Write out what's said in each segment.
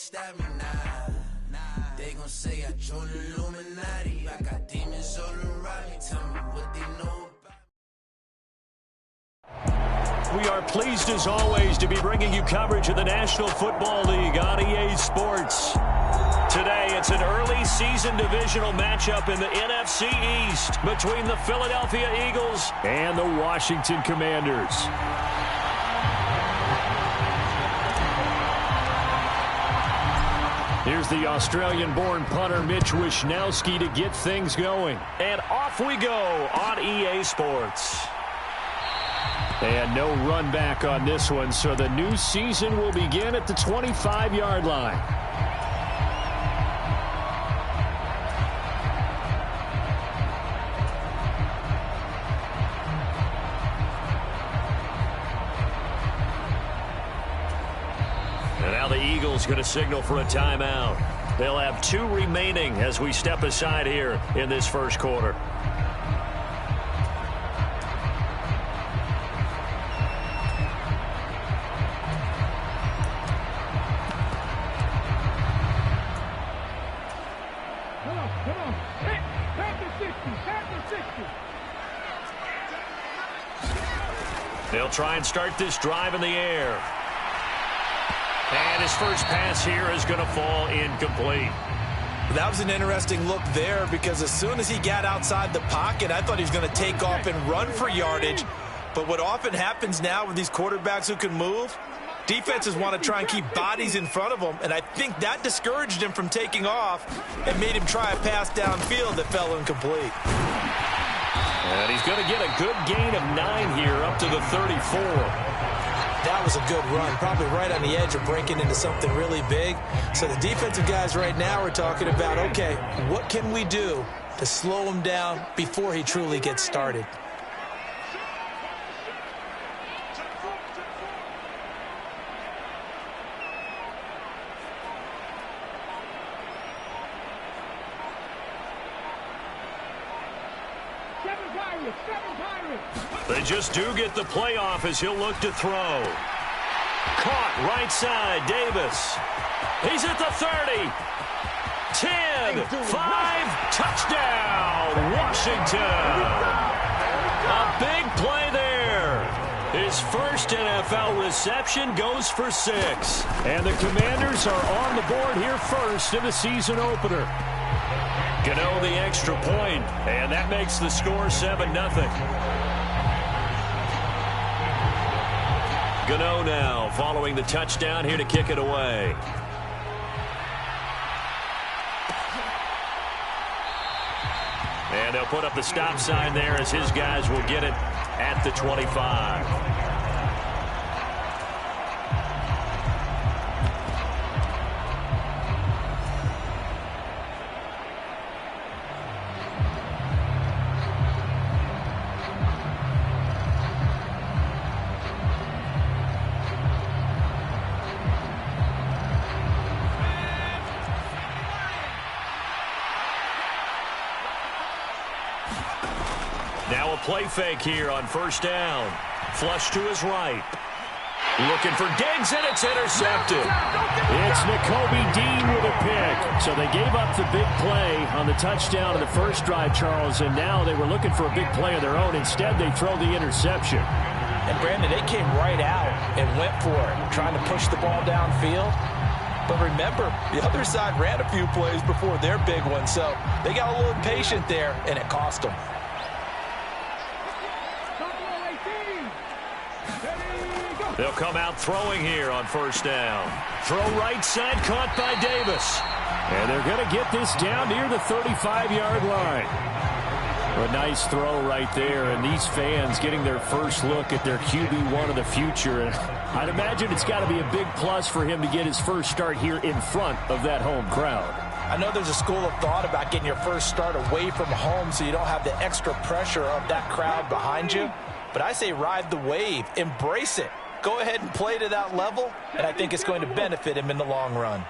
stop me now. They gon' say I joined the Illuminati. I got demons all around me. Tell me what they know about. We are pleased as always to be bringing you coverage of the National Football League on EA Sports. Today it's an early season divisional matchup in the NFC East between the Philadelphia Eagles and the Washington Commanders. Here's the Australian-born punter Mitch Wishnowsky to get things going. And off we go on EA Sports. And no run back on this one, so the new season will begin at the 25-yard line. And now the Eagles going to signal for a timeout. They'll have 2 remaining as we step aside here in this first quarter. They'll try and start this drive in the air. And his first pass here is going to fall incomplete. That was an interesting look there because as soon as he got outside the pocket, I thought he was going to take off and run for yardage. But what often happens now with these quarterbacks who can move, defenses want to try and keep bodies in front of them, and I think that discouraged him from taking off and made him try a pass downfield that fell incomplete. And he's going to get a good gain of 9 here up to the 34. That was a good run, probably right on the edge of breaking into something really big. So the defensive guys right now are talking about, okay, what can we do to slow him down before he truly gets started? They just do get the playoff as he'll look to throw. Caught right side, Davis. He's at the 30. 10, 5, touchdown, Washington. A big play there. His first NFL reception goes for 6. And the Commanders are on the board here first in the season opener. Gano the extra point, and that makes the score 7-0. Gano now following the touchdown here to kick it away. And they'll put up the stop sign there as his guys will get it at the 25. Now a play fake here on first down. Flush to his right. Looking for Diggs, and it's intercepted. It's Nakobe Dean with a pick. So they gave up the big play on the touchdown in the first drive, Charles, and now they were looking for a big play of their own. Instead, they throw the interception. And, Brandon, they came right out and went for it, trying to push the ball downfield. But remember, the other side ran a few plays before their big one, so they got a little impatient there, and it cost them. They'll come out throwing here on first down. Throw right side, caught by Davis. And they're going to get this down near the 35-yard line. A nice throw right there, and these fans getting their first look at their QB1 of the future. And I'd imagine it's got to be a big plus for him to get his first start here in front of that home crowd. I know there's a school of thought about getting your first start away from home so you don't have the extra pressure of that crowd behind you. But I say ride the wave, embrace it. Go ahead and play to that level, and I think it's going to benefit him in the long run.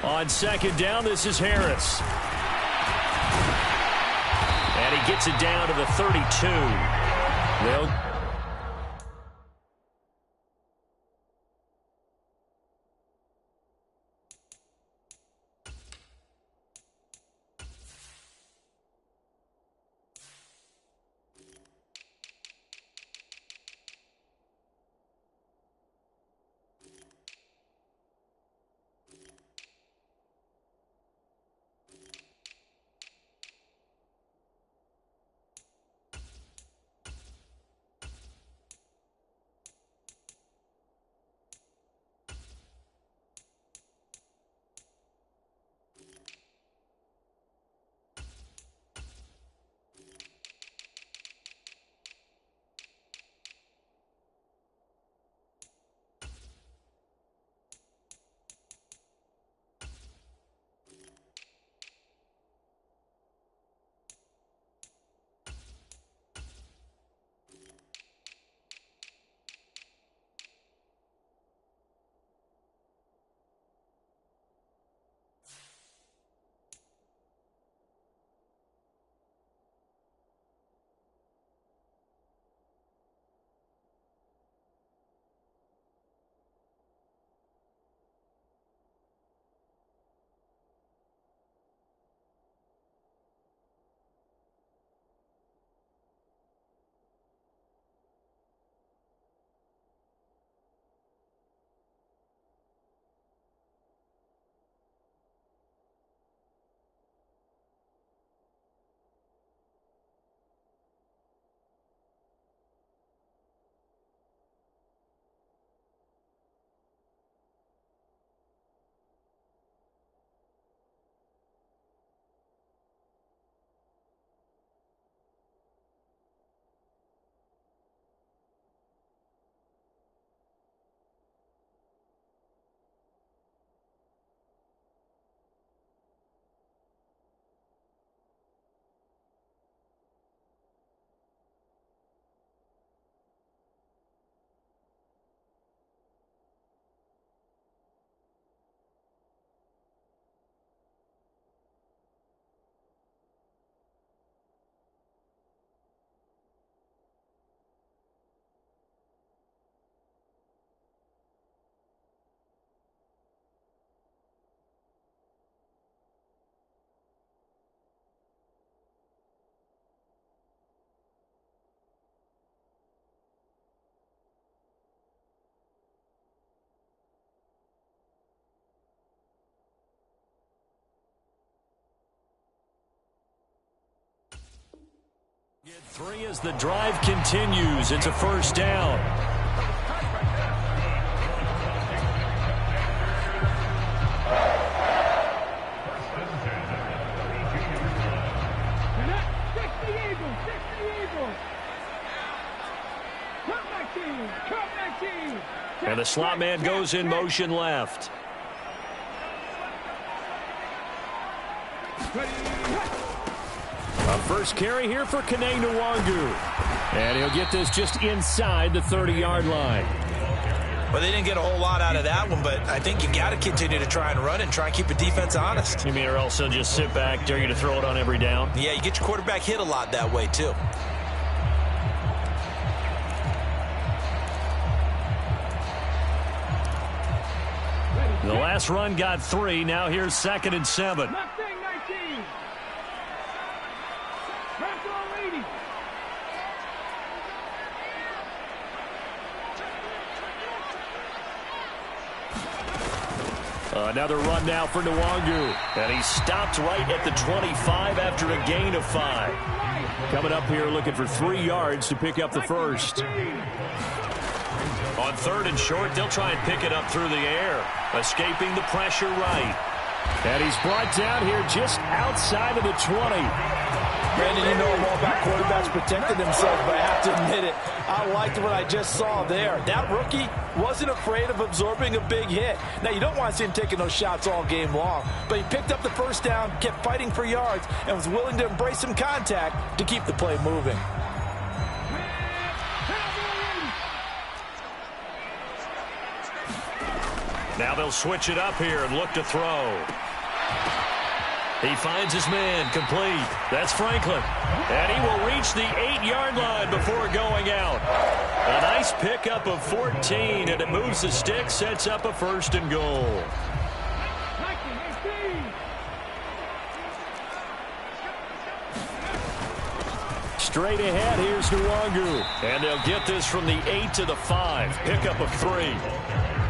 On second down, this is Harris. And he gets it down to the 32. 3 as the drive continues. It's a first down. And the slot man goes in motion left. A first carry here for Kene Nwangu. And he'll get this just inside the 30-yard line. Well, they didn't get a whole lot out of that one, but I think you got to continue to try and run and try and keep the defense honest. You mean, or else they'll just sit back, dare you to throw it on every down? Yeah, you get your quarterback hit a lot that way, too. The last run got 3. Now here's 2nd and 7. Another run now for Nwangu. And he stopped right at the 25 after a gain of 5. Coming up here looking for 3 yards to pick up the first. On 3rd and short, they'll try and pick it up through the air. Escaping the pressure right. And he's brought down here just outside of the 20. Brandon, you know all about quarterbacks protecting themselves, but I have to admit it, I liked what I just saw there. That rookie wasn't afraid of absorbing a big hit. Now, you don't want to see him taking those shots all game long, but he picked up the first down, kept fighting for yards, and was willing to embrace some contact to keep the play moving. Now they'll switch it up here and look to throw. He finds his man complete. That's Franklin. And he will reach the 8-yard line before going out. A nice pickup of 14, and it moves the stick, sets up a 1st and goal. Straight ahead, here's Nwangu. And they'll get this from the 8 to the 5. Pickup of 3.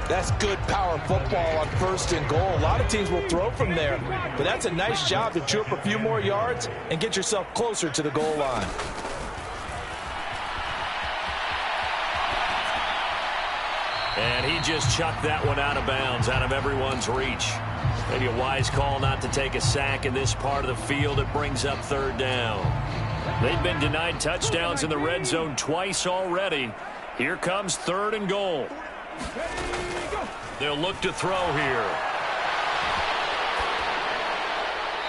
That's good power football on 1st and goal. A lot of teams will throw from there, but that's a nice job to chew up a few more yards and get yourself closer to the goal line. And he just chucked that one out of bounds, out of everyone's reach. Maybe a wise call not to take a sack in this part of the field. It brings up 3rd down. They've been denied touchdowns in the red zone twice already. Here comes 3rd and goal. They'll look to throw here.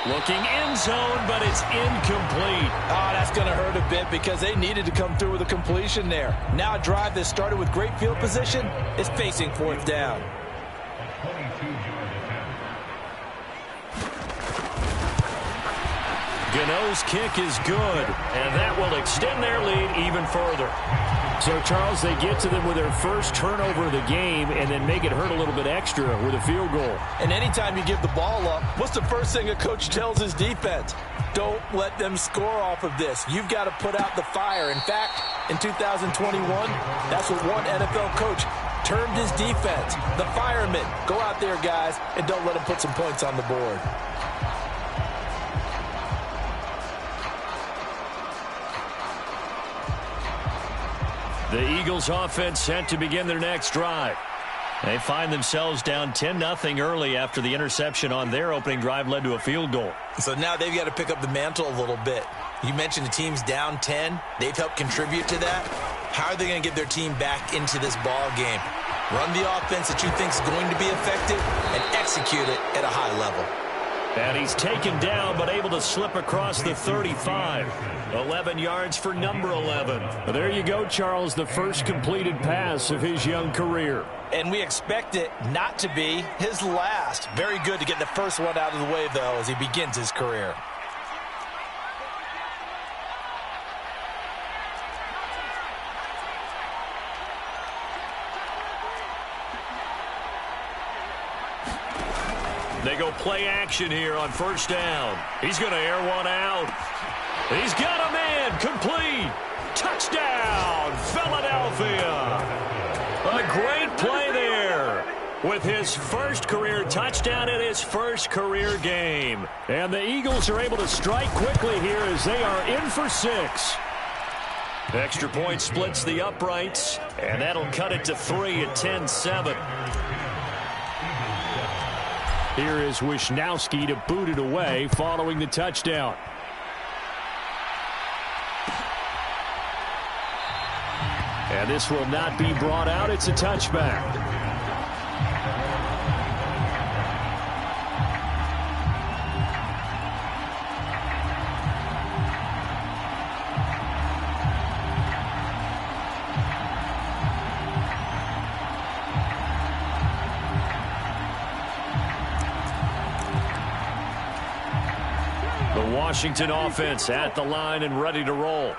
Looking end zone, but it's incomplete. Oh, that's going to hurt a bit because they needed to come through with a completion there. Now a drive that started with great field position is facing 4th down. Gano's kick is good, and that will extend their lead even further. So, Charles, they get to them with their first turnover of the game and then make it hurt a little bit extra with a field goal. And anytime you give the ball up, what's the first thing a coach tells his defense? Don't let them score off of this. You've got to put out the fire. In fact, in 2021, that's what one NFL coach termed his defense. The firemen. Go out there, guys, and don't let them put some points on the board. The Eagles offense set to begin their next drive. They find themselves down 10-0 early after the interception on their opening drive led to a field goal. So now they've got to pick up the mantle a little bit. You mentioned the team's down 10. They've helped contribute to that. How are they going to get their team back into this ball game? Run the offense that you think is going to be effective and execute it at a high level. And he's taken down but able to slip across the 35. 11 yards for number 11. Well, there you go, Charles, the first completed pass of his young career. And we expect it not to be his last. Very good to get the first one out of the way, though, as he begins his career. They go play action here on 1st down. He's going to air one out. He's got a man complete. Touchdown, Philadelphia. A great play there with his first career touchdown in his first career game. And the Eagles are able to strike quickly here as they are in for 6. Extra point splits the uprights, and that'll cut it to 3 at 10-7. Here is Wisnowski to boot it away following the touchdown. And this will not be brought out. It's a touchback. Washington offense at the line and ready to roll.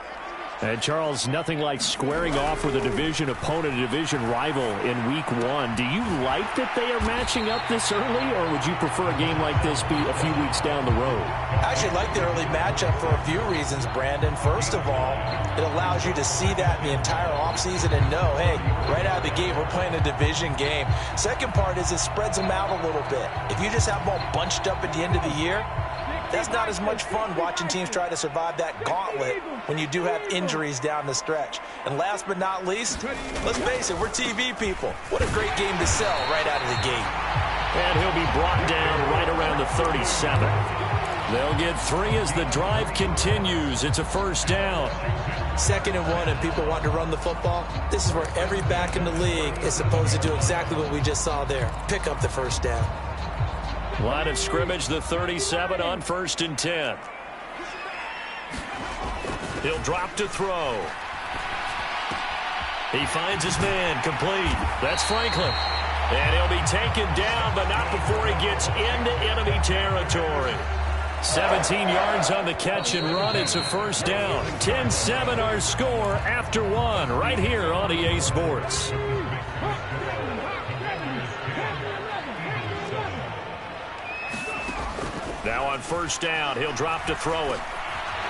And, Charles, nothing like squaring off with a division opponent, a division rival in Week 1. Do you like that they are matching up this early, or would you prefer a game like this be a few weeks down the road? I actually like the early matchup for a few reasons, Brandon. First of all, it allows you to see that in the entire offseason and know, hey, right out of the gate, we're playing a division game. Second part is it spreads them out a little bit. If you just have them all bunched up at the end of the year, that's not as much fun watching teams try to survive that gauntlet when you do have injuries down the stretch. And last but not least, let's face it, we're TV people. What a great game to sell right out of the gate. And he'll be brought down right around the 37. They'll get 3 as the drive continues. It's a first down. 2nd and 1 and people want to run the football. This is where every back in the league is supposed to do exactly what we just saw there. Pick up the first down. Line of scrimmage, the 37 on 1st and 10. He'll drop to throw. He finds his man, complete. That's Franklin. And he'll be taken down, but not before he gets into enemy territory. 17 yards on the catch and run. It's a first down. 10-7 our score after 1 right here on EA Sports. Now on first down, he'll drop to throw it.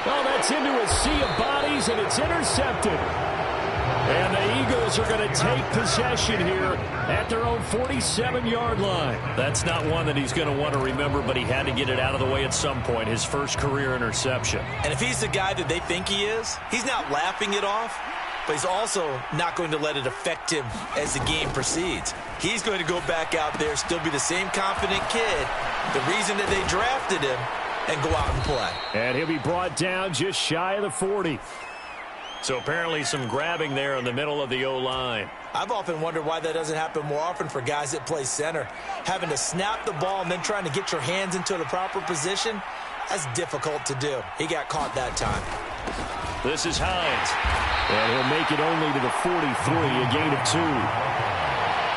Well, that's into a sea of bodies, and it's intercepted. And the Eagles are going to take possession here at their own 47-yard line. That's not one that he's going to want to remember, but he had to get it out of the way at some point, his first career interception. And if he's the guy that they think he is, he's not laughing it off, but he's also not going to let it affect him as the game proceeds. He's going to go back out there, still be the same confident kid, the reason that they drafted him, and go out and play. And he'll be brought down just shy of the 40. So apparently some grabbing there in the middle of the O-line. I've often wondered why that doesn't happen more often for guys that play center. Having to snap the ball and then trying to get your hands into the proper position, that's difficult to do. He got caught that time. This is Hines. And he'll make it only to the 43, a gain of 2.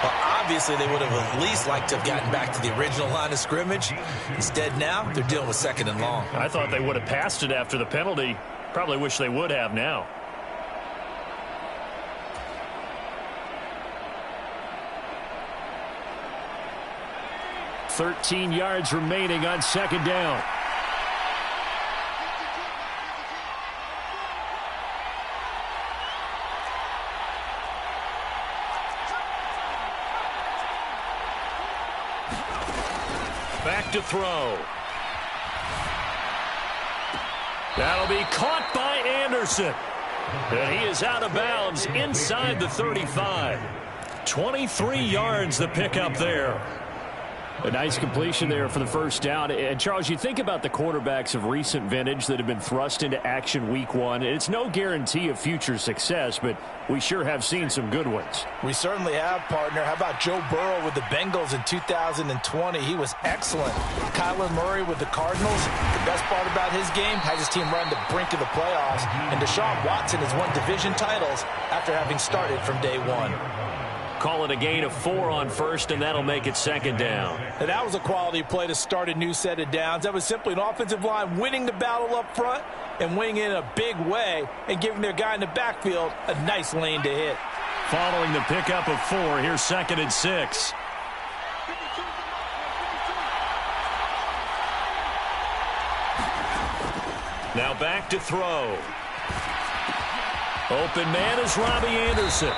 Well, obviously they would have at least liked to have gotten back to the original line of scrimmage. Instead now, they're dealing with 2nd and long. I thought they would have passed it after the penalty. Probably wish they would have now. $13 yards remaining on 2nd down. Back to throw. That'll be caught by Anderson. And he is out of bounds inside the 35. 23 yards the pickup there. A nice completion there for the first down. And, Charles, you think about the quarterbacks of recent vintage that have been thrust into action Week 1. It's no guarantee of future success, but we sure have seen some good ones. We certainly have, partner. How about Joe Burrow with the Bengals in 2020? He was excellent. Kyler Murray with the Cardinals. The best part about his game, has his team run the brink of the playoffs. And Deshaun Watson has won division titles after having started from day 1. Call it a gain of 4 on first, and that'll make it 2nd down. And that was a quality play to start a new set of downs. That was simply an offensive line winning the battle up front and winning it in a big way and giving their guy in the backfield a nice lane to hit. Following the pickup of 4, here's 2nd and 6. Now back to throw. Open man is Robbie Anderson.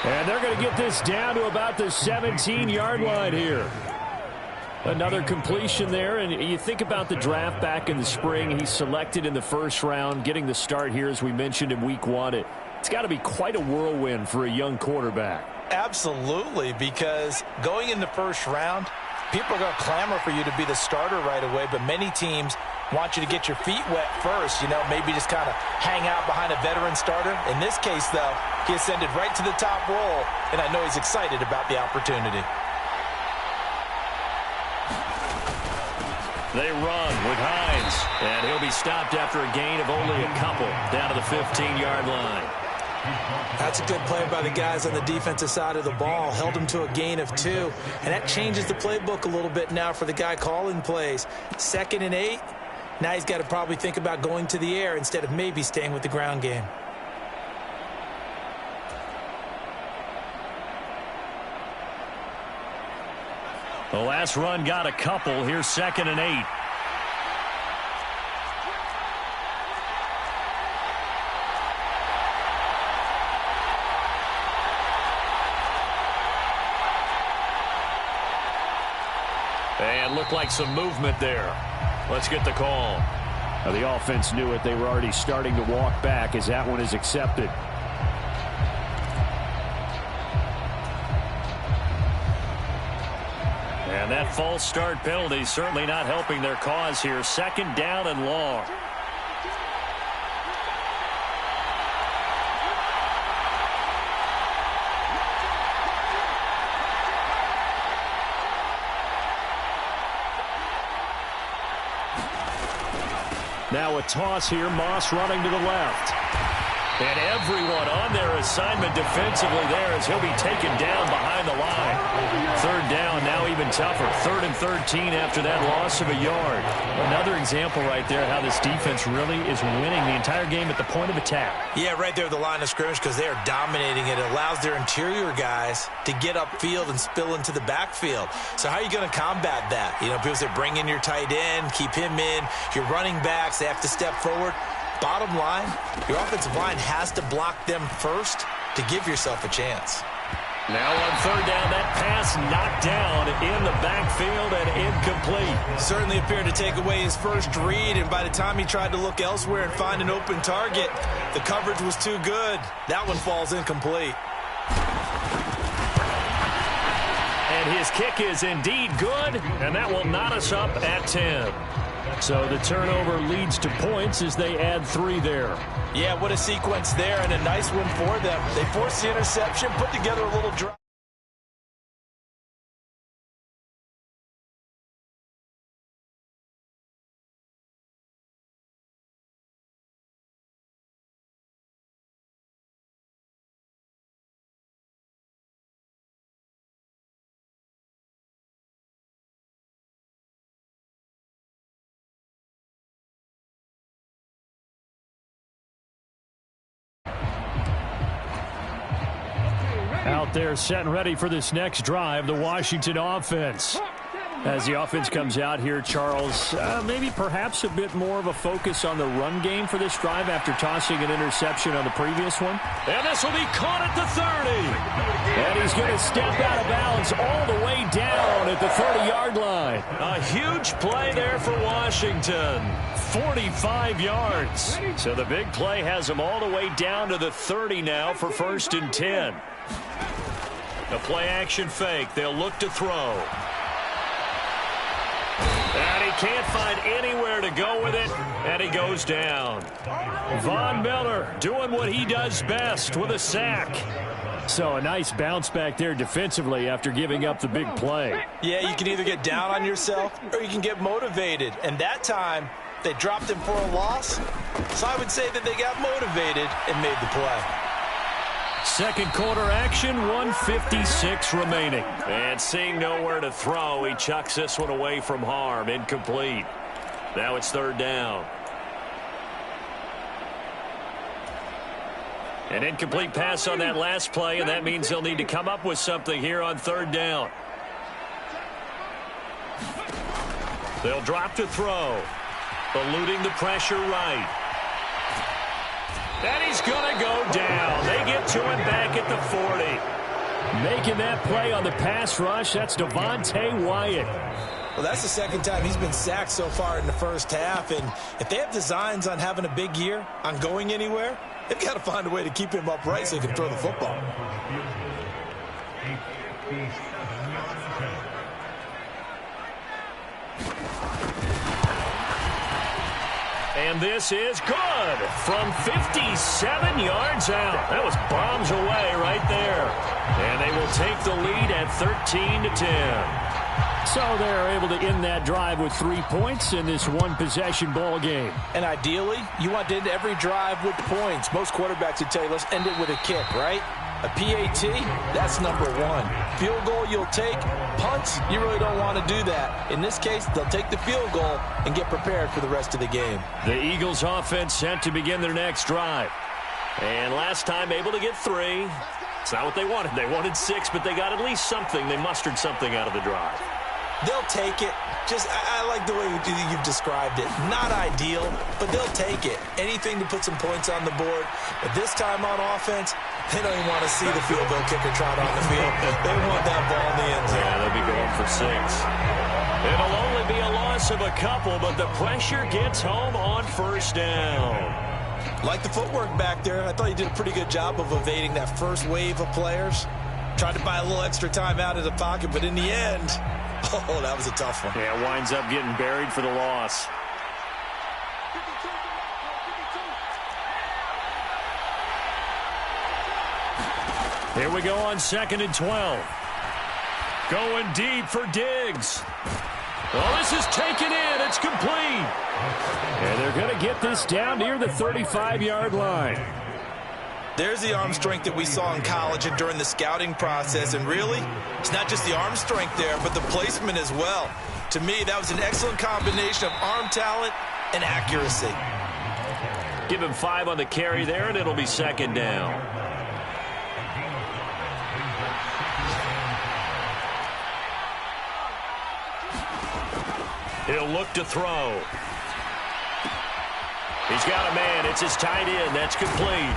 And they're going to get this down to about the 17-yard line here. Another completion there, and you think about the draft back in the spring. He's selected in the first round, getting the start here, as we mentioned in week 1. It's got to be quite a whirlwind for a young quarterback. Absolutely, because going in the first round, people are going to clamor for you to be the starter right away, but many teams want you to get your feet wet first, maybe just kind of hang out behind a veteran starter. In this case, though, he ascended right to the top role, and I know he's excited about the opportunity. They run with Hines, and he'll be stopped after a gain of only a couple down to the 15-yard line. That's a good play by the guys on the defensive side of the ball. Held him to a gain of 2, and that changes the playbook a little bit now for the guy calling plays. 2nd and 8. Now he's got to probably think about going to the air instead of maybe staying with the ground game. The last run got a couple. Here's 2nd and 8. And looked like some movement there. Let's get the call. Now, the offense knew it. They were already starting to walk back as that one is accepted. And that false start penalty certainly not helping their cause here. 2nd down and long. Now a toss here. Moss running to the left. And everyone on their assignment defensively there as he'll be taken down behind the line. 3rd down, now even tougher. 3rd and 13 after that loss of a yard. Another example right there how this defense really is winning the entire game at the point of attack. Yeah, right there at the line of scrimmage because they are dominating it. It allows their interior guys to get upfield and spill into the backfield. So how are you going to combat that? People say bring in your tight end, keep him in. Your running backs, they have to step forward. Bottom line, your offensive line has to block them first to give yourself a chance. Now on 3rd down, that pass knocked down in the backfield and incomplete. Certainly appeared to take away his first read, and by the time he tried to look elsewhere and find an open target, the coverage was too good. That one falls incomplete. And his kick is indeed good, and that will knot us up at 10. So the turnover leads to points as they add 3 there. Yeah, what a sequence there, and a nice one for them. They forced the interception, put together a little drive. Out there set and ready for this next drive, the Washington offense. As the offense comes out here, Charles, maybe perhaps a bit more of a focus on the run game for this drive after tossing an interception on the previous one. And this will be caught at the 30. And he's going to step out of bounds all the way down at the 30-yard line. A huge play there for Washington. 45 yards. So the big play has him all the way down to the 30 now for 1st and 10. The play action fake. They'll look to throw. And he can't find anywhere to go with it, and he goes down. Von Miller doing what he does best with a sack. So a nice bounce back there defensively after giving up the big play. Yeah, you can either get down on yourself or you can get motivated. And that time, they dropped him for a loss. So I would say that they got motivated and made the play. 2nd quarter action, 1:56 remaining. And seeing nowhere to throw, he chucks this one away from harm. Incomplete. Now it's 3rd down. An incomplete pass on that last play, and that means they'll need to come up with something here on 3rd down. They'll drop to throw. Eluding the pressure right. And he's going to go down. They get to him back at the 40. Making that play on the pass rush, that's Devontae Wyatt. Well, that's the second time he's been sacked so far in the first half, and if they have designs on having a big year, on going anywhere, they've got to find a way to keep him upright so he can throw the football. And this is good from 57 yards out. That was bombs away right there. And they will take the lead at 13-10. So they're able to end that drive with 3 points in this one-possession ball game. And ideally, you want to end every drive with points. Most quarterbacks would tell you, let's end it with a kick, right? A PAT, that's number one. Field goal you'll take. Punts, you really don't want to do that. In this case, they'll take the field goal and get prepared for the rest of the game. The Eagles offense set to begin their next drive. And last time able to get 3. It's not what they wanted. They wanted 6, but they got at least something. They mustered something out of the drive. They'll take it. I like the way you've described it. Not ideal, but they'll take it. Anything to put some points on the board. But this time on offense, they don't even want to see the field goal kicker trot on the field. They want that ball in the end zone. Yeah, they'll be going for 6. It'll only be a loss of a couple, but the pressure gets home on first down. Like the footwork back there. I thought he did a pretty good job of evading that first wave of players. Tried to buy a little extra time out of the pocket, but in the end, oh, that was a tough one. Yeah, winds up getting buried for the loss. Here we go on 2nd and 12. Going deep for Diggs. Oh, this is taken in. It's complete. And they're going to get this down near the 35-yard line. There's the arm strength that we saw in college and during the scouting process. And really, it's not just the arm strength there, but the placement as well. To me, that was an excellent combination of arm talent and accuracy. Give him 5 on the carry there, and it'll be 2nd down. He'll look to throw. He's got a man. It's his tight end. That's complete.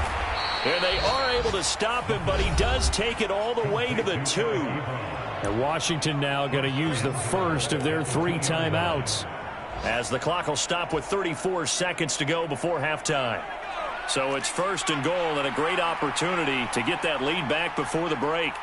And they are able to stop him, but he does take it all the way to the 2. And Washington now going to use the first of their 3 timeouts, as the clock will stop with 34 seconds to go before halftime. So it's 1st and goal, and a great opportunity to get that lead back before the break.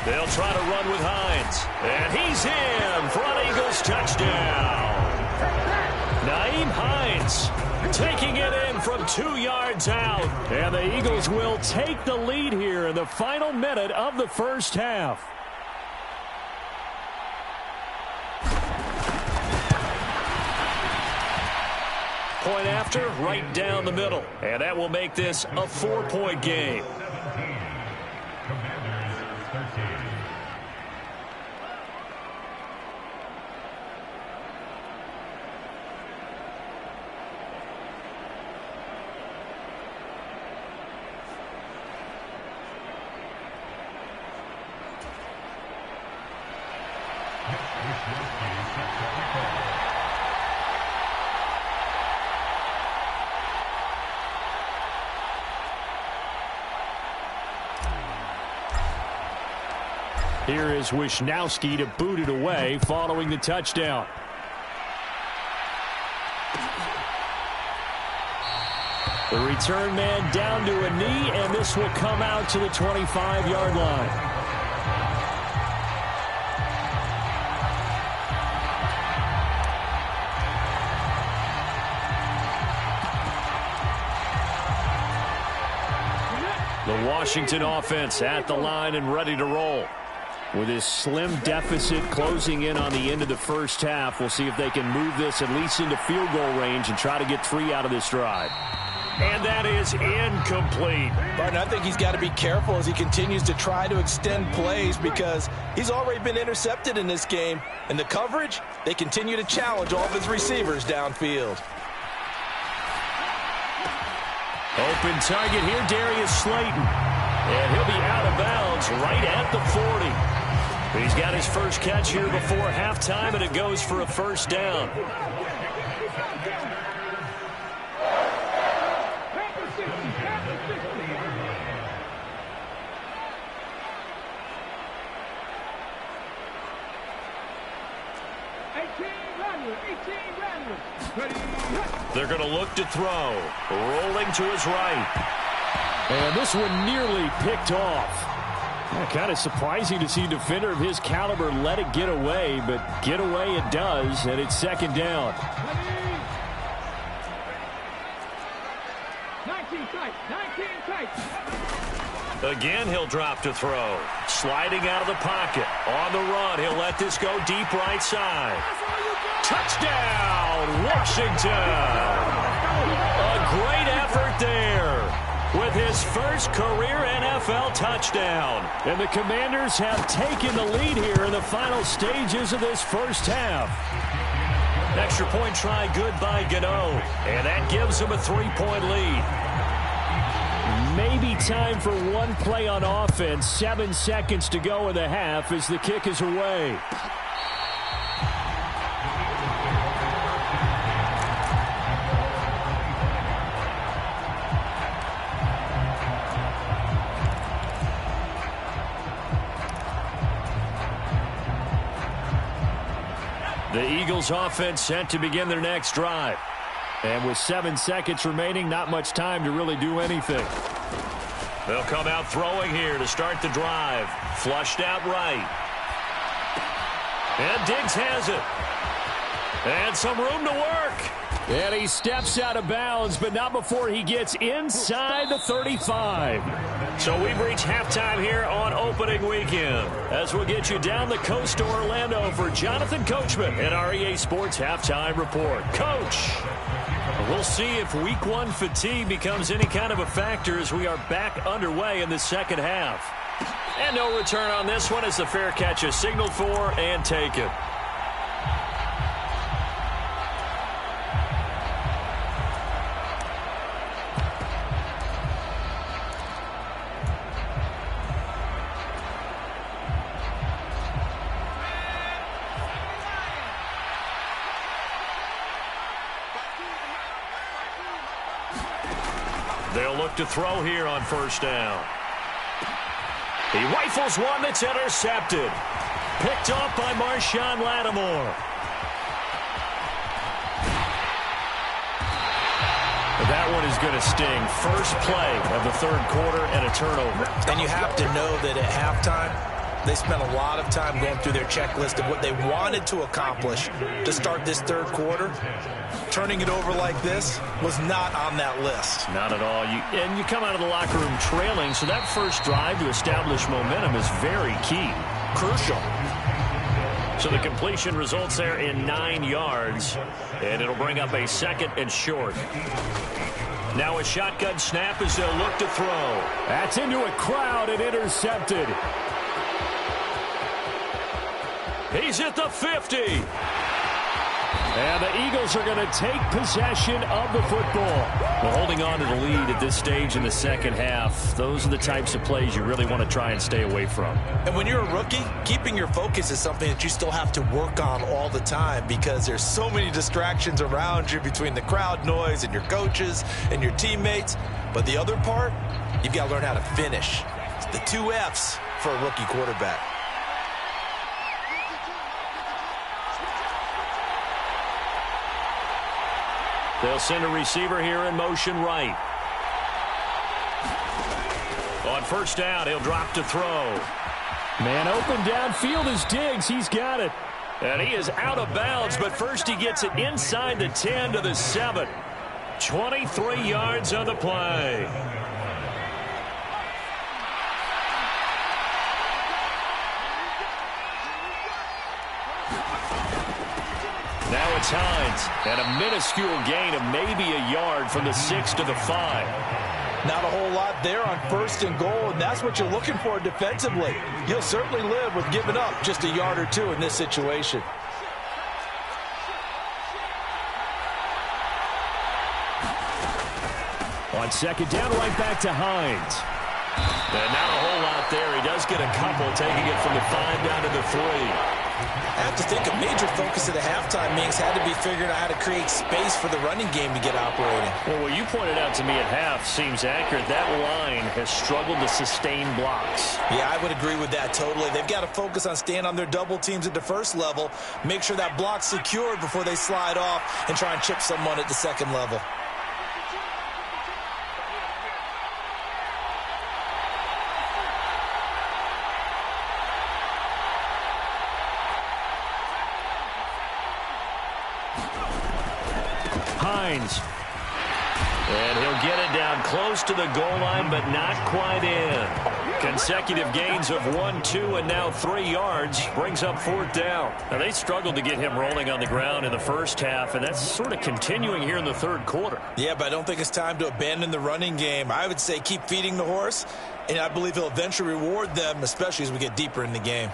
They'll try to run with Hines. And he's in for an Eagles touchdown. Nyheim Hines taking it in from 2 yards out. And the Eagles will take the lead here in the final minute of the first half. Point after, right down the middle. And that will make this a 4-point game. Here is Wisnowski to boot it away following the touchdown. The return man down to a knee, and this will come out to the 25-yard line. The Washington offense at the line and ready to roll. With this slim deficit closing in on the end of the first half, we'll see if they can move this at least into field goal range and try to get 3 out of this drive. And that is incomplete. Barton, I think he's got to be careful as he continues to try to extend plays because he's already been intercepted in this game. And the coverage, they continue to challenge all of his receivers downfield. Open target here, Darius Slayton. And he'll be out of bounds right at the 40. He's got his first catch here before halftime, and it goes for a first down. They're going to look to throw. Rolling to his right. And this one nearly picked off. Kind of surprising to see a defender of his caliber let it get away, but get away it does, and it's second down. 19 tight. Again, he'll drop to throw. Sliding out of the pocket. On the run, he'll let this go deep right side. Touchdown, Washington! A great effort there with his first career NFL touchdown. And the Commanders have taken the lead here in the final stages of this first half. Extra point try good by Gano, and that gives him a 3-point lead. Maybe time for one play on offense. 7 seconds to go in the half as the kick is away. The Eagles offense set to begin their next drive. And with 7 seconds remaining, not much time to really do anything. They'll come out throwing here to start the drive. Flushed out right. And Diggs has it. And some room to work. And he steps out of bounds, but not before he gets inside the 35. So we've reached halftime here on opening weekend, as we'll get you down the coast to Orlando for Jonathan Coachman and our EA Sports Halftime Report. Coach, we'll see if Week 1 fatigue becomes any kind of a factor as we are back underway in the second half. And no return on this one as the fair catch is signaled for and taken. They'll look to throw here on first down. He rifles one that's intercepted. Picked off by Marshawn Lattimore. That one is going to sting. First play of the third quarter and a turnover. And you have to know that at halftime, they spent a lot of time going through their checklist of what they wanted to accomplish to start this third quarter. Turning it over like this was not on that list. Not at all. And you come out of the locker room trailing, so that first drive to establish momentum is very key. Crucial. So the completion results there in 9 yards, and it'll bring up a second and short. Now a shotgun snap as they'll look to throw. That's into a crowd and intercepted. He's at the 50. And the Eagles are going to take possession of the football. Well, holding on to the lead at this stage in the second half, those are the types of plays you really want to try and stay away from. And when you're a rookie, keeping your focus is something that you still have to work on all the time because there's so many distractions around you between the crowd noise and your coaches and your teammates. But the other part, you've got to learn how to finish. It's the 2 F's for a rookie quarterback. They'll send a receiver here in motion right. On first down, he'll drop to throw. Man open downfield is Diggs. He's got it. And he is out of bounds, but first he gets it inside the 10 to the 7. 23 yards on the play. Now it's Hines, and a minuscule gain of maybe a yard from the 6 to the 5. Not a whole lot there on first and goal, and that's what you're looking for defensively. You'll certainly live with giving up just a yard or two in this situation. On second down, right back to Hines. And not a whole lot there. He does get a couple, taking it from the 5 down to the 3. I have to think a major focus of the halftime meetings had to be figuring out how to create space for the running game to get operating. Well, what you pointed out to me at half seems accurate. That line has struggled to sustain blocks. Yeah, I would agree with that totally. They've got to focus on staying on their double teams at the first level, make sure that block's secured before they slide off and try and chip someone at the second level. And he'll get it down close to the goal line, but not quite in. Consecutive gains of 1, 2, and now 3 yards brings up 4th down. Now, they struggled to get him rolling on the ground in the first half, and that's sort of continuing here in the third quarter. Yeah, but I don't think it's time to abandon the running game. I would say keep feeding the horse, and I believe he'll eventually reward them, especially as we get deeper in the game.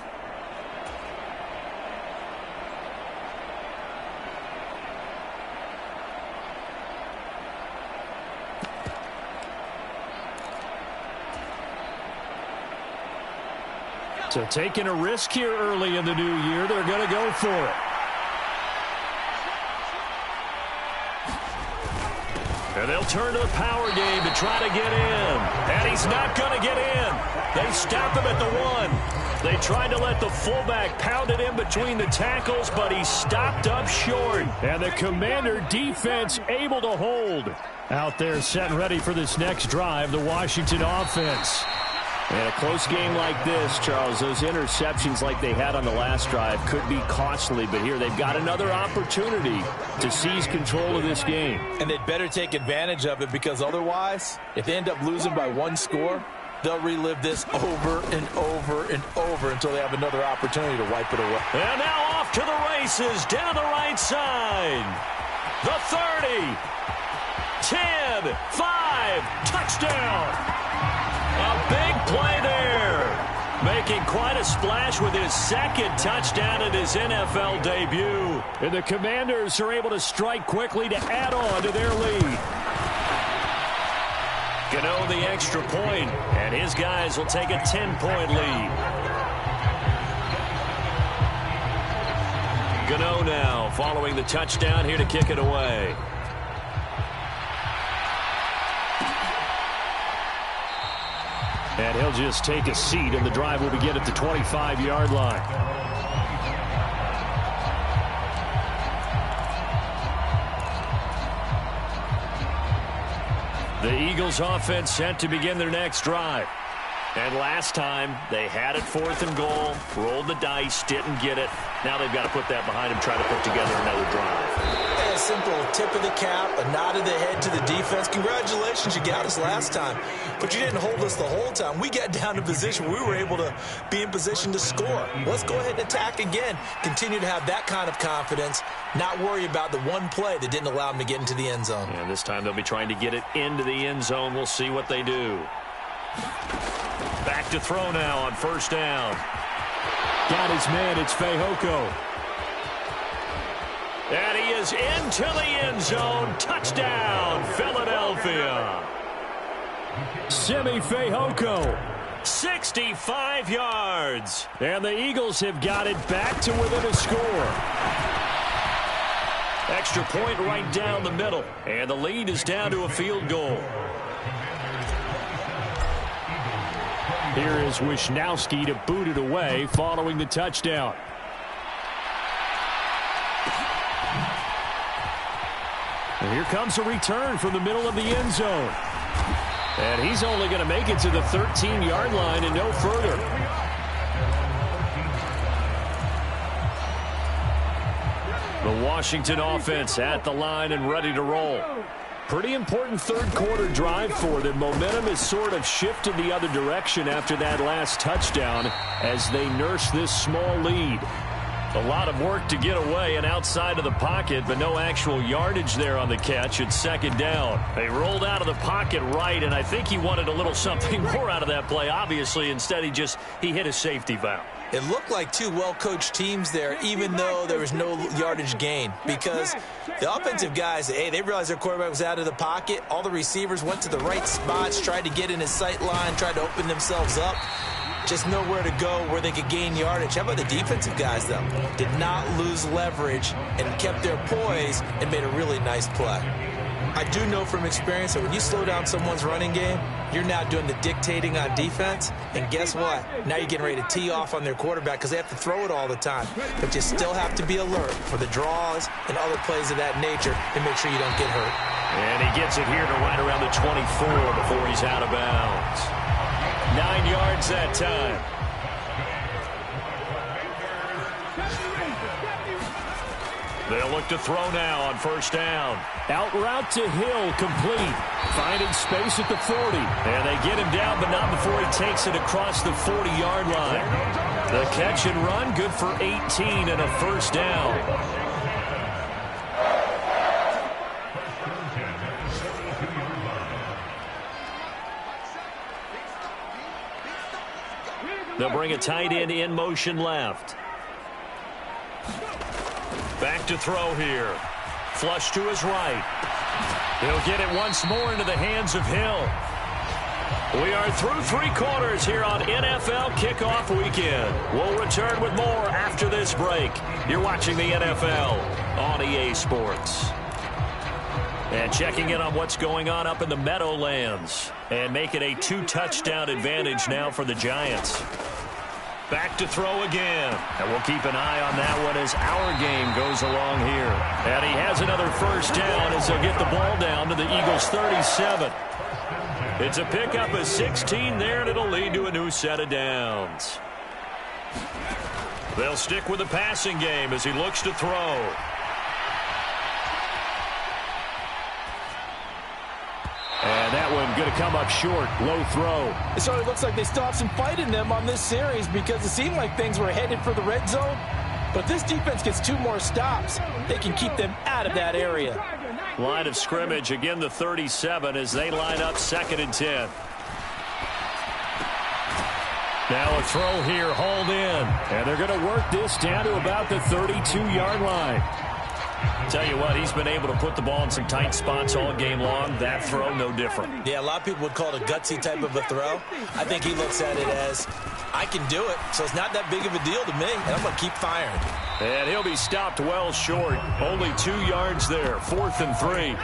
So taking a risk here early in the new year, they're going to go for it. And they'll turn to the power game to try to get in. And he's not going to get in. They stop him at the 1. They tried to let the fullback pound it in between the tackles, but he stopped up short. And the Commander defense able to hold. Out there set and ready for this next drive, the Washington offense. And a close game like this, Charles, those interceptions like they had on the last drive could be costly. But here they've got another opportunity to seize control of this game. And they'd better take advantage of it, because otherwise, if they end up losing by 1 score, they'll relive this over and over and over until they have another opportunity to wipe it away. And now off to the races down the right side. The 30, 10, 5, touchdown. A big play there. Making quite a splash with his 2nd touchdown in his NFL debut. And the Commanders are able to strike quickly to add on to their lead. Gano the extra point, and his guys will take a 10-point lead. Gano now following the touchdown here to kick it away. And he'll just take a seat, and the drive will begin at the 25-yard line. The Eagles offense set to begin their next drive. And last time, they had it 4th and goal, rolled the dice, didn't get it. Now they've got to put that behind them, try to put together another drive. A simple tip of the cap, a nod of the head to the defense. Congratulations, you got us last time. But you didn't hold us the whole time. We got down to position. We were able to be in position to score. Let's go ahead and attack again. Continue to have that kind of confidence. Not worry about the one play that didn't allow them to get into the end zone. And this time they'll be trying to get it into the end zone. We'll see what they do. Back to throw now on 1st down. Got his man. It's Fehoko. And he is into the end zone. Touchdown, Philadelphia. Simi Fehoko, 65 yards. And the Eagles have got it back to within a score. Extra point right down the middle. And the lead is down to a field goal. Here is Wisnowski to boot it away following the touchdown. And here comes a return from the middle of the end zone. And he's only going to make it to the 13-yard line and no further. The Washington offense at the line and ready to roll. Pretty important third quarter drive for them. Momentum has sort of shifted the other direction after that last touchdown as they nurse this small lead. A lot of work to get away and outside of the pocket, but no actual yardage there on the catch. It's 2nd down. They rolled out of the pocket right, and I think he wanted a little something more out of that play. Obviously, instead he hit a safety valve. It looked like 2 well-coached teams there, even though there was no yardage gain, because the offensive guys, they realized their quarterback was out of the pocket. All the receivers went to the right spots, tried to get in his sight line, tried to open themselves up. just know where to go, where they could gain yardage. How about the defensive guys, though? Did not lose leverage and kept their poise and made a really nice play. I do know from experience that when you slow down someone's running game, you're now doing the dictating on defense, and guess what? Now you're getting ready to tee off on their quarterback because they have to throw it all the time. But you still have to be alert for the draws and other plays of that nature and make sure you don't get hurt. And he gets it here to right around the 24 before he's out of bounds. 9 yards that time. They'll look to throw now on first down. Out route to Hill, complete. Finding space at the 40. And they get him down, but not before he takes it across the 40-yard line. The catch and run, good for 18 and a first down. They'll bring a tight end in motion left. Back to throw here. Flush to his right. He'll get it once more into the hands of Hill. We are through 3 quarters here on NFL Kickoff Weekend. We'll return with more after this break. You're watching the NFL on EA Sports. And checking in on what's going on up in the Meadowlands. And make it a 2-touchdown advantage now for the Giants. Back to throw again. And we'll keep an eye on that one as our game goes along here. And he has another first down as they'll get the ball down to the Eagles' 37. It's a pickup of 16 there, and it'll lead to a new set of downs. They'll stick with the passing game as he looks to throw. And that one going to come up short. Low throw. It certainly looks like they still have some fight in them on this series because it seemed like things were headed for the red zone. But if this defense gets 2 more stops, they can keep them out of that area. Line of scrimmage, again the 37 as they line up 2nd and 10. Now a throw here, hauled in. And they're going to work this down to about the 32-yard line. Tell you what, he's been able to put the ball in some tight spots all game long. That throw, no different. Yeah, a lot of people would call it a gutsy type of a throw. I think he looks at it as, I can do it, so it's not that big of a deal to me, and I'm going to keep firing. And he'll be stopped well short. Only 2 yards there, 4th and 3.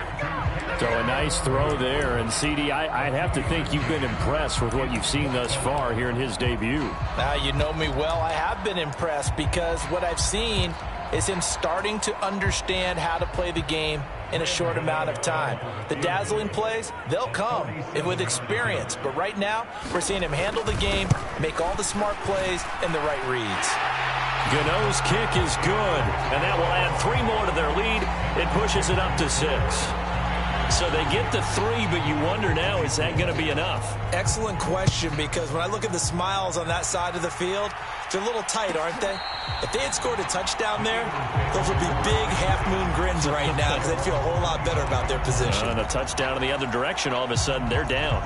So a nice throw there. And, CD, I'd have to think you've been impressed with what you've seen thus far here in his debut. Now, you know me well. I have been impressed because what I've seen is him starting to understand how to play the game in a short amount of time. The dazzling plays, they'll come with experience. But right now, we're seeing him handle the game, make all the smart plays, and the right reads. Gano's kick is good, and that will add 3 more to their lead. It pushes it up to 6. So they get the 3, but you wonder now, is that going to be enough? Excellent question, because when I look at the smiles on that side of the field, they're a little tight, aren't they? If they had scored a touchdown there, those would be big half-moon grins right now because they'd feel a whole lot better about their position. And a touchdown in the other direction, all of a sudden they're down.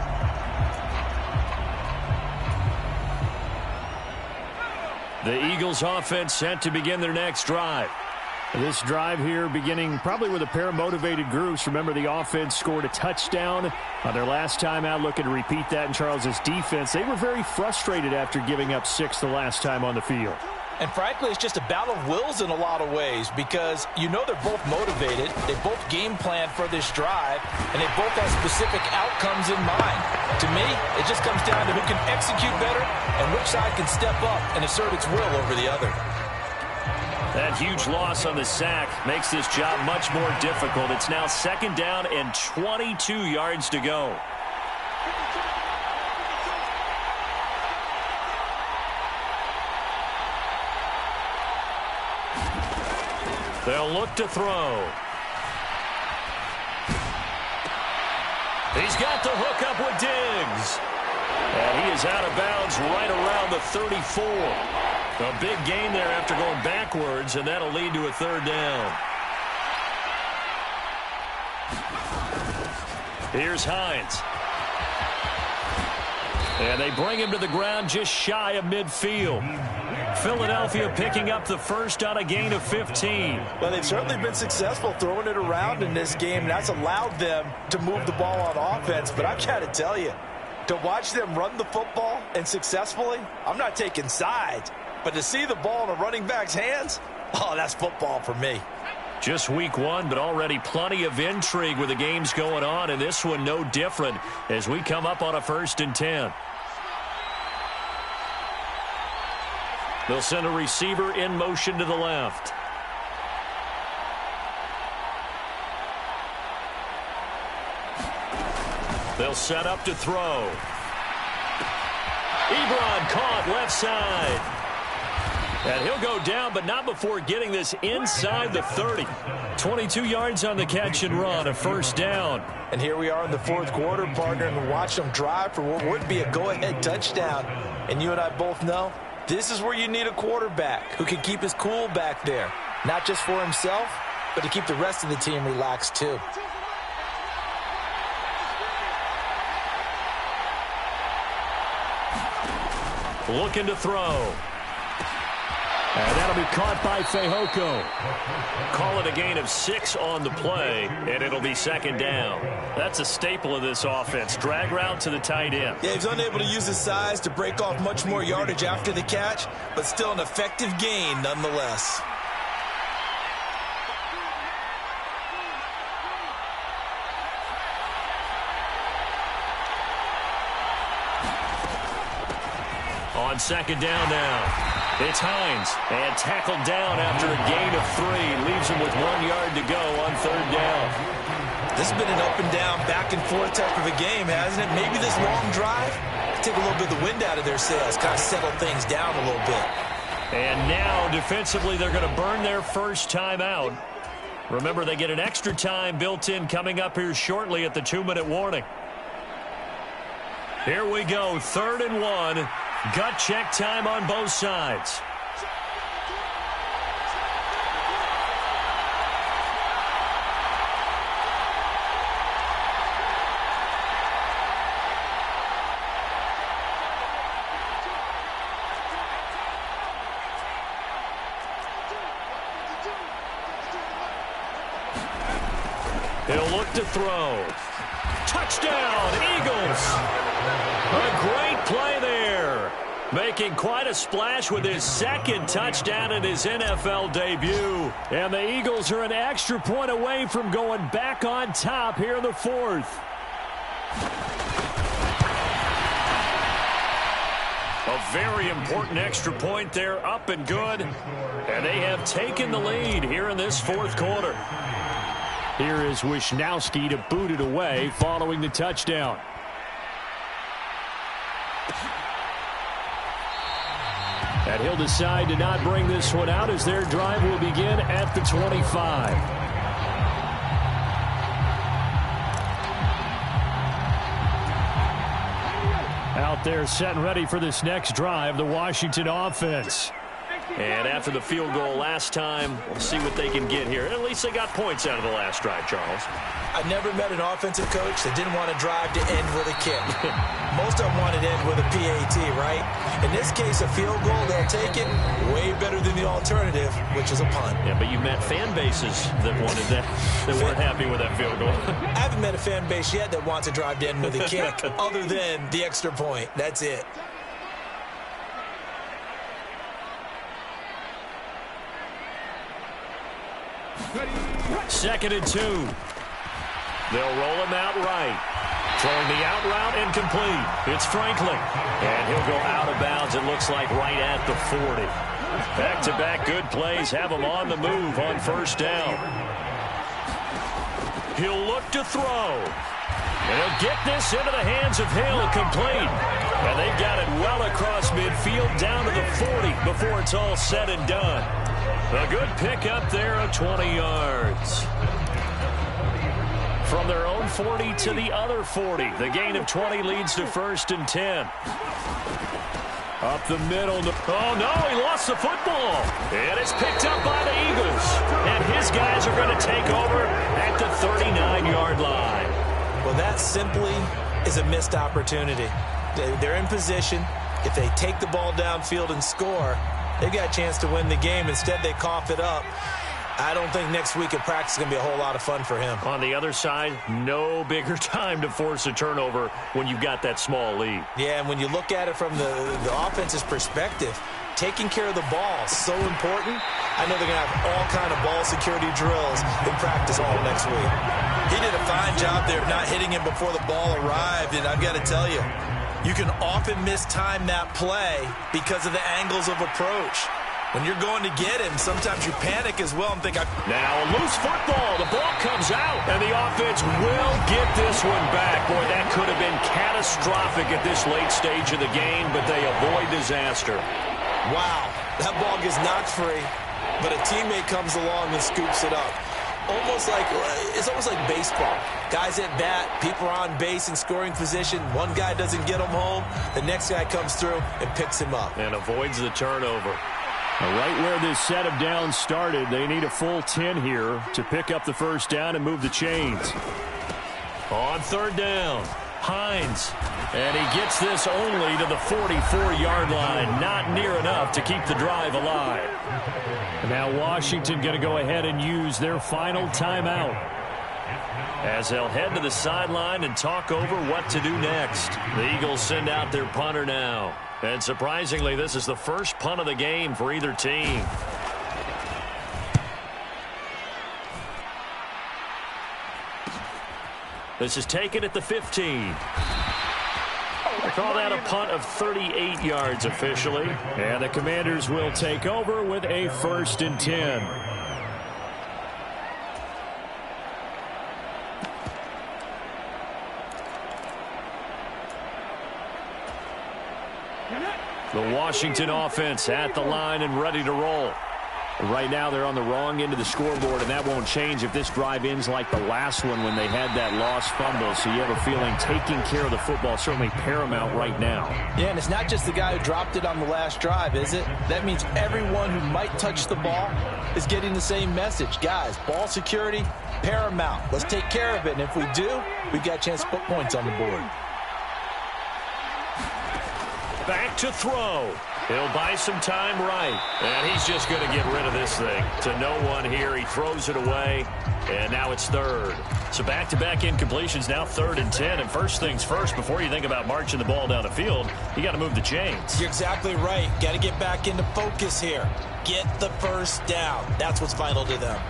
The Eagles offense set to begin their next drive. This drive here beginning probably with a pair of motivated groups. Remember, the offense scored a touchdown on their last time out. Looking to repeat that in Charles's defense. They were very frustrated after giving up 6 the last time on the field. And frankly, it's just a battle of wills in a lot of ways because you know they're both motivated. They both game plan for this drive, and they both have specific outcomes in mind. To me, it just comes down to who can execute better and which side can step up and assert its will over the other. That huge loss on the sack makes this job much more difficult. It's now 2nd down and 22 yards to go. They'll look to throw. He's got the hook up with Diggs. And he is out of bounds right around the 34. A big gain there after going backwards, and that'll lead to a 3rd down. Here's Hines. And they bring him to the ground just shy of midfield. Philadelphia picking up the first on a gain of 15. Well, they've certainly been successful throwing it around in this game, and that's allowed them to move the ball on offense. But I've got to tell you, To watch them run the football and successfully, I'm not taking sides. But to see the ball in a running back's hands, oh, that's football for me. Just week one, but already plenty of intrigue with the games going on, and this one no different as we come up on a 1st and 10. They'll send a receiver in motion to the left. They'll set up to throw. Ebron caught left side. And he'll go down, but not before getting this inside the 30. 22 yards on the catch and run, a 1st down. And here we are in the 4th quarter, partner, and watch them drive for what would be a go-ahead touchdown. And you and I both know this is where you need a quarterback who can keep his cool back there. Not just for himself, but to keep the rest of the team relaxed too. Looking to throw. And that'll be caught by Fehoko. Call it a gain of 6 on the play, and it'll be 2nd down. That's a staple of this offense. Drag route to the tight end. Yeah, he's unable to use his size to break off much more yardage after the catch, but still an effective gain nonetheless. On 2nd down now. It's Hines, and tackled down after a gain of 3. Leaves him with 1 yard to go on 3rd down. This has been an up-and-down, back-and-forth type of a game, hasn't it? Maybe this long drive take a little bit of the wind out of their sails, kind of settle things down a little bit. And now, defensively, they're going to burn their first time out. Remember, they get an extra time built in coming up here shortly at the 2-minute warning. Here we go, 3rd and 1. Gut check time on both sides. He'll look to throw. Touchdown, Eagles! A great play there. Making quite a splash with his 2nd touchdown in his NFL debut. And the Eagles are an extra point away from going back on top here in the 4th. A very important extra point there, up and good. And they have taken the lead here in this 4th quarter. Here is Wisnowski to boot it away following the touchdown. And he'll decide to not bring this one out as their drive will begin at the 25. Out there set and ready for this next drive, the Washington offense. And after the field goal last time, we'll see what they can get here. At least they got points out of the last drive, Charles. I never met an offensive coach that didn't want to drive to end with a kick. Most of them wanted to end with a PAT, right? In this case, a field goal, they'll take it way better than the alternative, which is a punt. Yeah, but you met fan bases that wanted that, that weren't happy with that field goal. I haven't met a fan base yet that wants to drive to end with a kick other than the extra point. That's it. Second and 2. They'll roll him out right. Throwing the out route incomplete. It's Franklin. And he'll go out of bounds, it looks like, right at the 40. Back-to-back good plays have him on the move on 1st down. He'll look to throw. And he'll get this into the hands of Hill, complete. And they've got it well across midfield down to the 40 before it's all said and done. A good pickup there of 20 yards. From their own 40 to the other 40. The gain of 20 leads to 1st and 10. Up the middle. Oh, no, he lost the football. And it's picked up by the Eagles. And his guys are going to take over at the 39-yard line. Well, that simply is a missed opportunity. They're in position. If they take the ball downfield and score, they've got a chance to win the game. Instead, they cough it up. I don't think next week at practice is going to be a whole lot of fun for him. On the other side, no bigger time to force a turnover when you've got that small lead. Yeah, and when you look at it from the offense's perspective, taking care of the ball is so important. I know they're going to have all kind of ball security drills in practice all next week. He did a fine job there of not hitting him before the ball arrived, and I've got to tell you, you can often mistime that play because of the angles of approach. When you're going to get him, sometimes you panic as well and think, now a loose football. The ball comes out, and the offense will get this one back. Boy, that could have been catastrophic at this late stage of the game, but they avoid disaster. Wow, that ball gets knocked free, but a teammate comes along and scoops it up. It's almost like baseball. Guys at bat, people are on base in scoring position. One guy doesn't get him home. The next guy comes through and picks him up. And avoids the turnover. Right where this set of downs started, they need a full 10 here to pick up the first down and move the chains. On third down, Hines. And he gets this only to the 44-yard line. Not near enough to keep the drive alive. Now Washington going to go ahead and use their final timeout, as they'll head to the sideline and talk over what to do next. The Eagles send out their punter now. And surprisingly, this is the first punt of the game for either team. This is taken at the 15. They call that a punt of 38 yards officially. And the Commanders will take over with a 1st and 10. The Washington offense at the line and ready to roll. Right now they're on the wrong end of the scoreboard, and that won't change if this drive ends like the last one when they had that lost fumble. So you have a feeling taking care of the football is certainly paramount right now. Yeah, and it's not just the guy who dropped it on the last drive, is it? That means everyone who might touch the ball is getting the same message. Guys, ball security, paramount. Let's take care of it, and if we do, we've got a chance to put points on the board. Back to throw. He'll buy some time right. And he's just going to get rid of this thing. To no one here. He throws it away. And now it's third. So back-to-back incompletions, now 3rd and 10. And first things first, before you think about marching the ball down the field, you got to move the chains. You're exactly right. Got to get back into focus here. Get the first down. That's what's vital to them.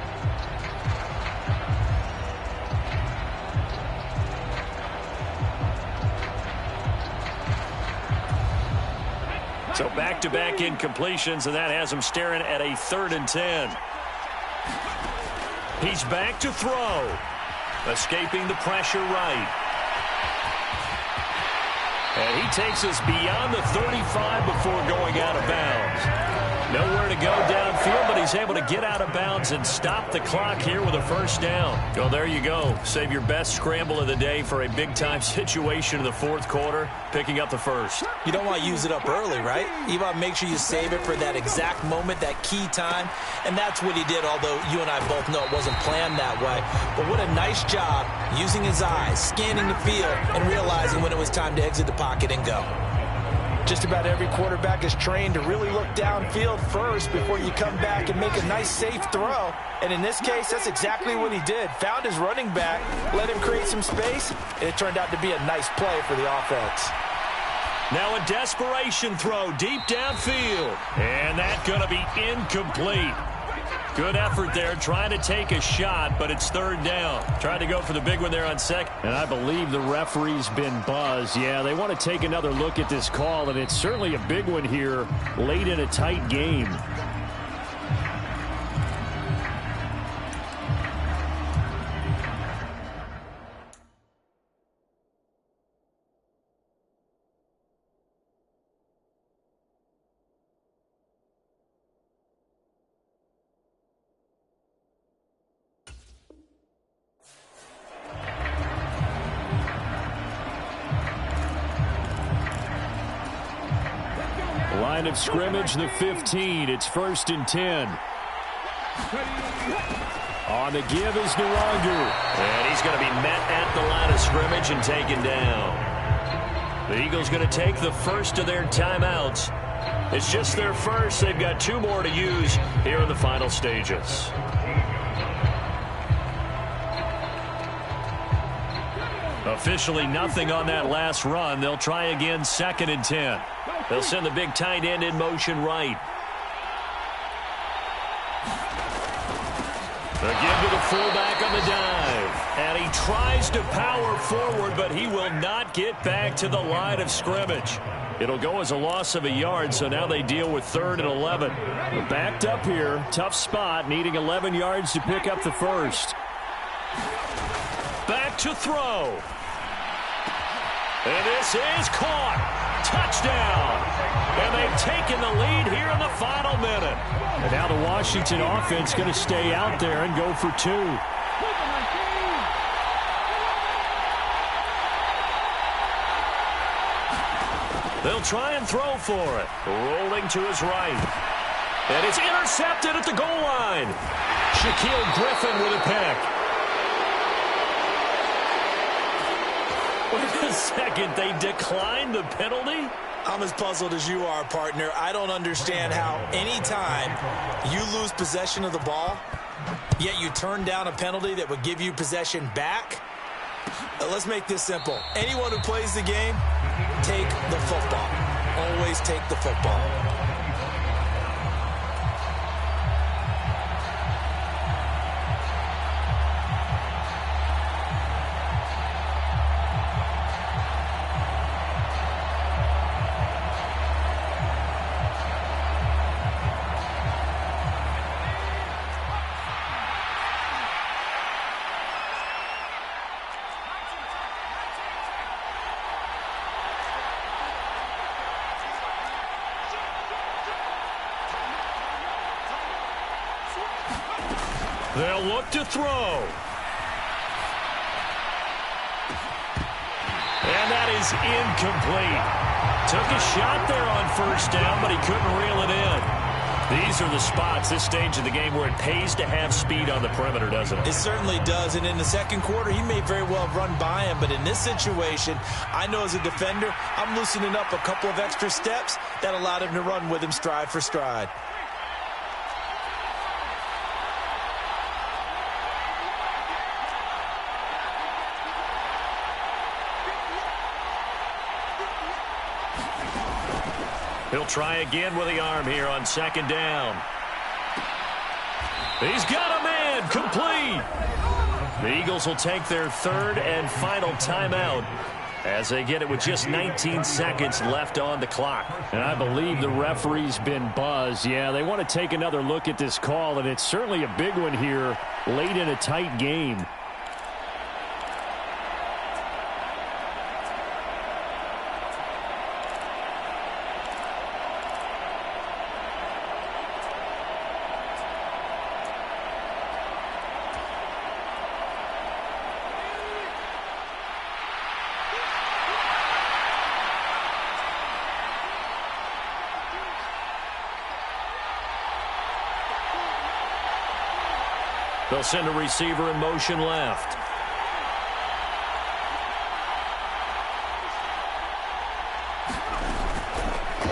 So back-to-back incompletions, and that has him staring at a 3rd and 10. He's back to throw. Escaping the pressure right. And he takes us beyond the 35 before going out of bounds. Nowhere to go downfield, but he's able to get out of bounds and stop the clock here with a first down. Well, there you go. Save your best scramble of the day for a big-time situation in the 4th quarter, picking up the first. You don't want to use it up early, right? You want to make sure you save it for that exact moment, that key time, and that's what he did, although you and I both know it wasn't planned that way. But what a nice job using his eyes, scanning the field, and realizing when it was time to exit the pocket and go. Just about every quarterback is trained to really look downfield first before you come back and make a nice, safe throw. And in this case, that's exactly what he did. Found his running back, let him create some space, and it turned out to be a nice play for the offense. Now a desperation throw deep downfield. And that's going to be incomplete. Good effort there, trying to take a shot, but it's 3rd down. Tried to go for the big one there on 2nd. And I believe the referee's been buzzed. Yeah, they want to take another look at this call, and it's certainly a big one here late in a tight game. Line of scrimmage, the 15. It's 1st and 10. On the give is Nwangu. And he's going to be met at the line of scrimmage and taken down. The Eagles going to take the first of their timeouts. It's just their first. They've got 2 more to use here in the final stages. Officially nothing on that last run. They'll try again 2nd and 10. They'll send the big tight end in motion right. Again to the fullback on the dive. And he tries to power forward, but he will not get back to the line of scrimmage. It'll go as a loss of a yard, so now they deal with 3rd and 11. They're backed up here. Tough spot, needing 11 yards to pick up the first. Back to throw. And this is caught. Touchdown. And they've taken the lead here in the final minute. And now the Washington offense going to stay out there and go for 2. They'll try and throw for it. Rolling to his right. And it's intercepted at the goal line. Shaquille Griffin with a pick. Wait a second. They declined the penalty? I'm as puzzled as you are, partner. I don't understand how anytime you lose possession of the ball, yet you turn down a penalty that would give you possession back. Let's make this simple. Anyone who plays the game, take the football. Always take the football. They'll look to throw. And that is incomplete. Took a shot there on 1st down, but he couldn't reel it in. These are the spots, this stage of the game, where it pays to have speed on the perimeter, doesn't it? It certainly does, and in the 2nd quarter, he may very well run by him, but in this situation, I know as a defender, I'm loosening up a couple of extra steps that allowed him to run with him stride for stride. He'll try again with the arm here on 2nd down. He's got a man, complete. The Eagles will take their 3rd and final timeout as they get it with just 19 seconds left on the clock. And I believe the referee's been buzzed. Yeah, they want to take another look at this call, and it's certainly a big one here late in a tight game. They'll send a receiver in motion left.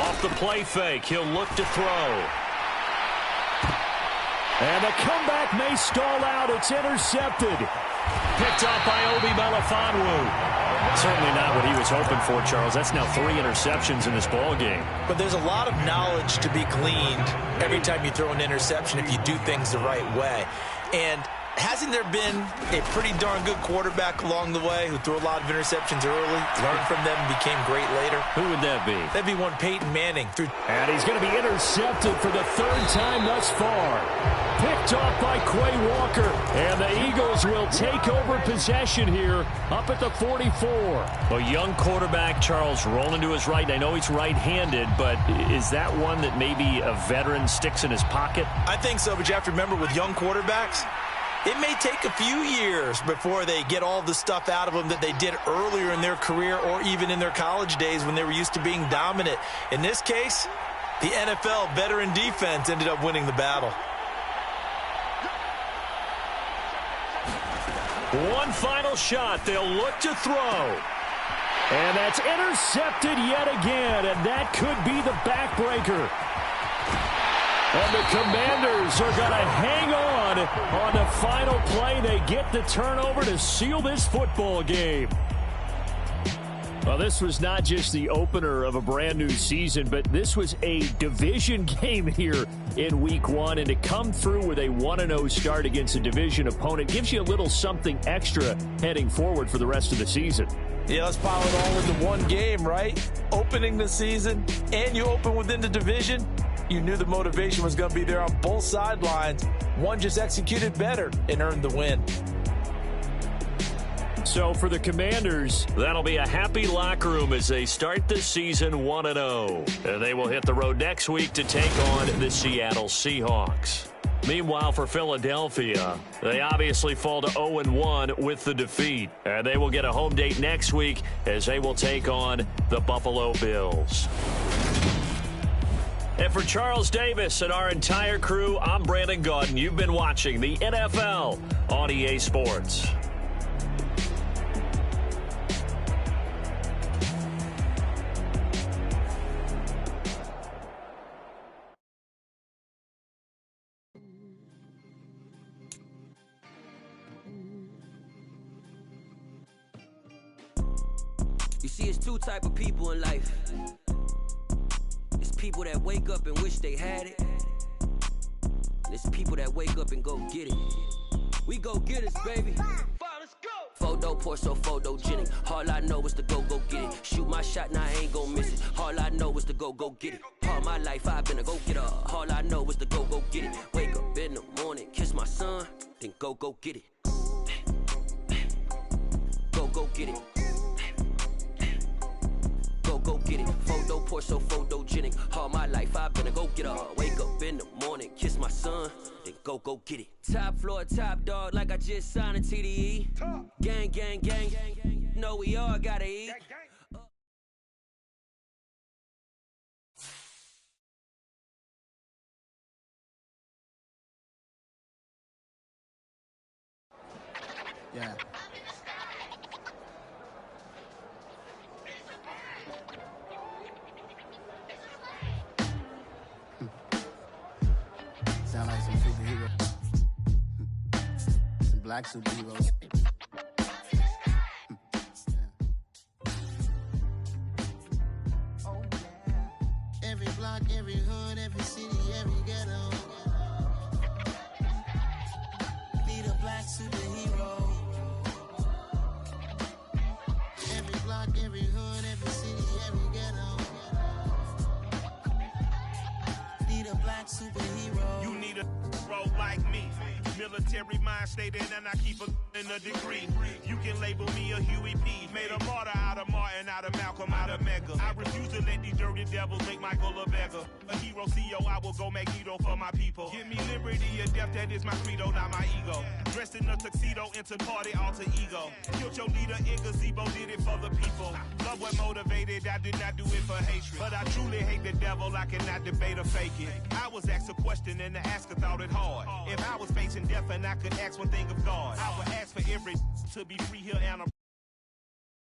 Off the play fake, he'll look to throw. And the comeback may stall out. It's intercepted. Picked up by Obi Melifonwu. Certainly not what he was hoping for, Charles. That's now 3 interceptions in this ball game. But there's a lot of knowledge to be gleaned every time you throw an interception if you do things the right way. And hasn't there been a pretty darn good quarterback along the way who threw a lot of interceptions early, learned from them, and became great later? Who would that be? That'd be one Peyton Manning. And he's going to be intercepted for the 3rd time thus far. Picked off by Quay Walker. And the Eagles will take over possession here up at the 44. A young quarterback, Charles, rolling to his right. I know he's right-handed, but is that one that maybe a veteran sticks in his pocket? I think so, but you have to remember with young quarterbacks, it may take a few years before they get all the stuff out of them that they did earlier in their career or even in their college days when they were used to being dominant. In this case, the NFL veteran defense ended up winning the battle. One final shot. They'll look to throw. And that's intercepted yet again, and that could be the backbreaker. And the Commanders are going to hang on the final play. They get the turnover to seal this football game. Well, this was not just the opener of a brand new season, but this was a division game here in week 1. And to come through with a 1-0 start against a division opponent gives you a little something extra heading forward for the rest of the season. Yeah, let's pile it all into one game, right? Opening the season, and you open within the division. You knew the motivation was going to be there on both sidelines. One just executed better and earned the win. So for the Commanders, that'll be a happy locker room as they start the season 1-0. And they will hit the road next week to take on the Seattle Seahawks. Meanwhile, for Philadelphia, they obviously fall to 0-1 with the defeat. And they will get a home date next week as they will take on the Buffalo Bills. And for Charles Davis and our entire crew, I'm Brandon Gaudin. You've been watching the NFL on EA Sports. You see, it's two type of people in life. It's people that wake up and wish they had it. And it's people that wake up and go get it. We go get it, baby. Let's go. Photo Porso, photogenic. All I know is to go get it. Shoot my shot, now I ain't gon' miss it. All I know is to go get it. All my life I've been a go-getter. All I know is to go get it. Wake up in the morning, kiss my son, then go get it. Go get it. Go get it. Photo Porso, photogenic. All my life I've been a go-getter. Wake up in the morning, kiss my son, then go get it. Top floor, top dog, like I just signed a TDE. Gang, gang, gang. No, we all gotta eat. Yeah. Sound like some superheroes. Some black superheroes. Oh, yeah. Every block, every hood, every city, every ghetto. Need a black superhero. Every block, every hood, every city, every ghetto. Need a black superhero. You need a role like me. Military mind stated, and I keep in a degree. You can label me a Huey P. Made a martyr out of Martin, out of Malcolm, out of Mega. I refuse to let these dirty devils make Michael a beggar. A hero CEO, I will go Magneto for my people. Give me liberty or death, that is my credo, not my ego. Dressed in a tuxedo, into party, alter ego. Killed your leader in gazebo, did it for the people. Love what motivated, I did not do it for hatred. But I truly hate the devil, I cannot debate or fake it. I was asked a question and the asker thought it hard. If I was facing death and I could ask one thing of God, I would ask for every to be free here and